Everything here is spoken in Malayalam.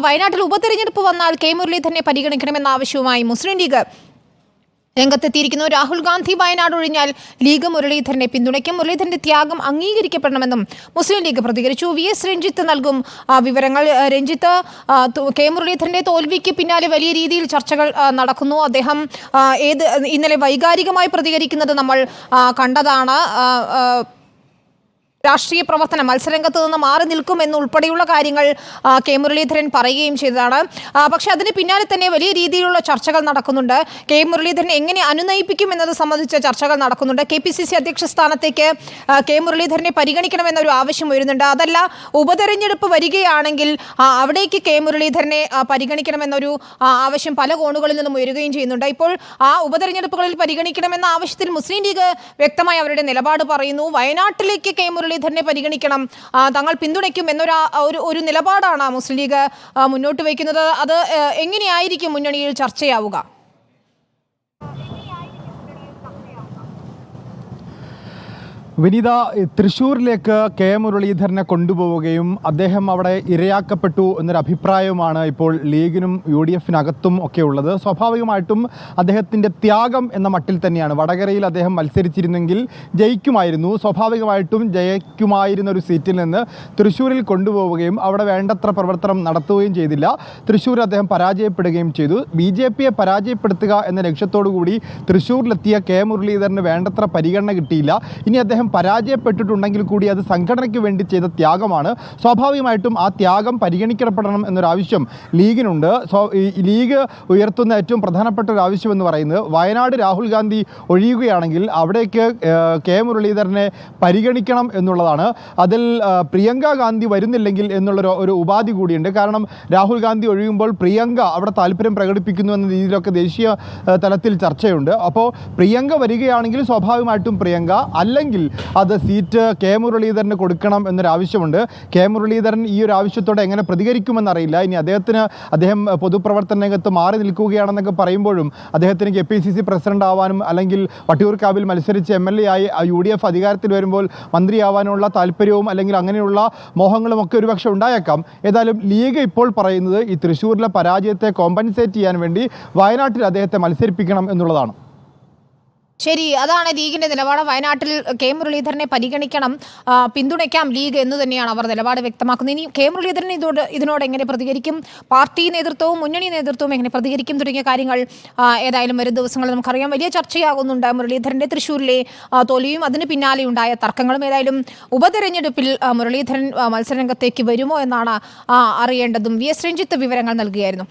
വയനാട്ടിൽ ഉപതെരഞ്ഞെടുപ്പ് വന്നാൽ കെ മുരളീധരനെ പരിഗണിക്കണമെന്ന ആവശ്യവുമായി മുസ്ലിം ലീഗ് രംഗത്തെത്തിയിരിക്കുന്നു. രാഹുൽ ഗാന്ധി വയനാട് ഒഴിഞ്ഞാൽ ലീഗ് മുരളീധരനെ പിന്തുണയ്ക്കും. മുരളീധരന്റെ ത്യാഗം അംഗീകരിക്കപ്പെടണമെന്നും മുസ്ലിം ലീഗ് പ്രതികരിച്ചു. VS രഞ്ജിത്ത് നൽകും വിവരങ്ങൾ. രഞ്ജിത്ത്, കെ മുരളീധരന്റെ തോൽവിക്ക് പിന്നാലെ വലിയ രീതിയിൽ ചർച്ചകൾ നടക്കുന്നു. അദ്ദേഹം ഇന്നലെ വൈകാരികമായി പ്രതികരിക്കുന്നത് നമ്മൾ കണ്ടതാണ്. രാഷ്ട്രീയ പ്രവർത്തനം മത്സരരംഗത്ത് നിന്ന് മാറി നിൽക്കുമെന്നുൾപ്പെടെയുള്ള കാര്യങ്ങൾ കെ മുരളീധരൻ പറയുകയും ചെയ്തതാണ്. പക്ഷേ അതിന് പിന്നാലെ തന്നെ വലിയ രീതിയിലുള്ള ചർച്ചകൾ നടക്കുന്നുണ്ട്. കെ മുരളീധരൻ എങ്ങനെ അനുനയിപ്പിക്കും എന്നത് സംബന്ധിച്ച ചർച്ചകൾ നടക്കുന്നുണ്ട്. KPCC അധ്യക്ഷ സ്ഥാനത്തേക്ക് കെ മുരളീധരനെ പരിഗണിക്കണമെന്നൊരു ആവശ്യം വരുന്നുണ്ട്. അതല്ല, ഉപതെരഞ്ഞെടുപ്പ് വരികയാണെങ്കിൽ അവിടേക്ക് കെ മുരളീധരനെ പരിഗണിക്കണമെന്നൊരു ആവശ്യം പല കോണുകളിൽ നിന്നും ഉയരുകയും ചെയ്യുന്നുണ്ട്. ഇപ്പോൾ ആ ഉപതെരഞ്ഞെടുപ്പുകളിൽ പരിഗണിക്കണമെന്ന ആവശ്യത്തിൽ മുസ്ലിം ലീഗ് വ്യക്തമായി അവരുടെ നിലപാട് പറയുന്നു. വയനാട്ടിലേക്ക് കെ മുരളീധരനെ പരിഗണിക്കണം, തങ്ങൾ പിന്തുണയ്ക്കും എന്നൊരു നിലപാടാണ് മുസ്ലിം ലീഗ് മുന്നോട്ട് വയ്ക്കുന്നത്. അത് എങ്ങനെയായിരിക്കും മുന്നണിയിൽ ചർച്ചയാവുക? വിനീത, തൃശ്ശൂരിലേക്ക് കെ മുരളീധരനെ കൊണ്ടുപോവുകയും അദ്ദേഹം അവിടെ ഇരയാക്കപ്പെട്ടു എന്നൊരു അഭിപ്രായവുമാണ് ഇപ്പോൾ ലീഗിനും UDF-നകത്തും ഒക്കെ ഉള്ളത്. സ്വാഭാവികമായിട്ടും അദ്ദേഹത്തിൻ്റെ ത്യാഗം എന്ന മട്ടിൽ തന്നെയാണ്. വടകരയിൽ അദ്ദേഹം മത്സരിച്ചിരുന്നെങ്കിൽ ജയിക്കുമായിരുന്നു. സ്വാഭാവികമായിട്ടും ജയിക്കുമായിരുന്ന ഒരു സീറ്റിൽ നിന്ന് തൃശ്ശൂരിൽ കൊണ്ടുപോവുകയും അവിടെ വേണ്ടത്ര പ്രവർത്തനം നടത്തുകയും ചെയ്തില്ല. തൃശ്ശൂരിൽ അദ്ദേഹം പരാജയപ്പെടുകയും ചെയ്തു. BJP-യെ പരാജയപ്പെടുത്തുക എന്ന ലക്ഷ്യത്തോടു കൂടി തൃശ്ശൂരിലെത്തിയ കെ മുരളീധരന് വേണ്ടത്ര പരിഗണന കിട്ടിയില്ല. ഇനി അദ്ദേഹം പരാജയപ്പെട്ടിട്ടുണ്ടെങ്കിൽ കൂടി അത് സംഘടനയ്ക്ക് വേണ്ടി ചെയ്ത ത്യാഗമാണ്. സ്വാഭാവികമായിട്ടും ആ ത്യാഗം പരിഗണിക്കപ്പെടണം എന്നൊരാവശ്യം ലീഗിനുണ്ട്. ലീഗ് ഉയർത്തുന്ന ഏറ്റവും പ്രധാനപ്പെട്ട ഒരു ആവശ്യം എന്ന് പറയുന്നത് വയനാട് രാഹുൽ ഗാന്ധി ഒഴിയുകയാണെങ്കിൽ അവിടേക്ക് കെ മുരളീധരനെ പരിഗണിക്കണം എന്നുള്ളതാണ്. അതിൽ പ്രിയങ്ക ഗാന്ധി വരുന്നില്ലെങ്കിൽ എന്നുള്ളൊരു ഉപാധി കൂടിയുണ്ട്. കാരണം രാഹുൽ ഗാന്ധി ഒഴിയുമ്പോൾ പ്രിയങ്ക അവിടെ താല്പര്യം പ്രകടിപ്പിക്കുന്നു എന്ന രീതിയിലൊക്കെ ദേശീയ തലത്തിൽ ചർച്ചയുണ്ട്. അപ്പോൾ പ്രിയങ്ക വരികയാണെങ്കിൽ സ്വാഭാവികമായിട്ടും പ്രിയങ്ക, അല്ലെങ്കിൽ അത് സീറ്റ് കെ മുരളീധരന് കൊടുക്കണം എന്നൊരാവശ്യമുണ്ട്. കെ മുരളീധരൻ ഈ ഒരു ആവശ്യത്തോടെ എങ്ങനെ പ്രതികരിക്കുമെന്നറിയില്ല. ഇനി അദ്ദേഹം പൊതുപ്രവർത്തന രംഗത്ത് മാറി നിൽക്കുകയാണെന്നൊക്കെ പറയുമ്പോഴും അദ്ദേഹത്തിന് KPCC പ്രസിഡന്റ് ആവാനും അല്ലെങ്കിൽ വട്ടിയൂർക്കാവിൽ മത്സരിച്ച് MLA ആയി UDF അധികാരത്തിൽ വരുമ്പോൾ മന്ത്രിയാവാനുള്ള താല്പര്യവും അല്ലെങ്കിൽ അങ്ങനെയുള്ള മോഹങ്ങളും ഒക്കെ ഒരുപക്ഷെ ഉണ്ടായേക്കാം. ഏതായാലും ലീഗ് ഇപ്പോൾ പറയുന്നത് ഈ തൃശ്ശൂരിലെ പരാജയത്തെ കോമ്പൻസേറ്റ് ചെയ്യാൻ വേണ്ടി വയനാട്ടിൽ അദ്ദേഹത്തെ മത്സരിപ്പിക്കണം എന്നുള്ളതാണ്. ശരി, അതാണ് ലീഗിന്റെ നിലപാട്. വയനാട്ടിൽ കെ മുരളീധരനെ പരിഗണിക്കണം, പിന്തുണയ്ക്കാം ലീഗ് എന്ന് തന്നെയാണ് അവർ നിലപാട് വ്യക്തമാക്കുന്നത്. ഇനി കെ മുരളീധരൻ ഇതിനോട് എങ്ങനെ പ്രതികരിക്കും, പാർട്ടി നേതൃത്വവും മുന്നണി നേതൃത്വവും എങ്ങനെ പ്രതികരിക്കും തുടങ്ങിയ കാര്യങ്ങൾ ഏതായാലും വരും ദിവസങ്ങളിൽ നമുക്കറിയാം. വലിയ ചർച്ചയാകുന്നുണ്ട് മുരളീധരന്റെ തൃശ്ശൂരിലെ തോൽവിയും അതിന് പിന്നാലെ ഉണ്ടായ തർക്കങ്ങളും. ഏതായാലും ഉപതെരഞ്ഞെടുപ്പിൽ മുരളീധരൻ മത്സരരംഗത്തേക്ക് വരുമോ എന്നാണ് അറിയേണ്ടതും. VS രഞ്ജിത്ത് വിവരങ്ങൾ നൽകുകയായിരുന്നു.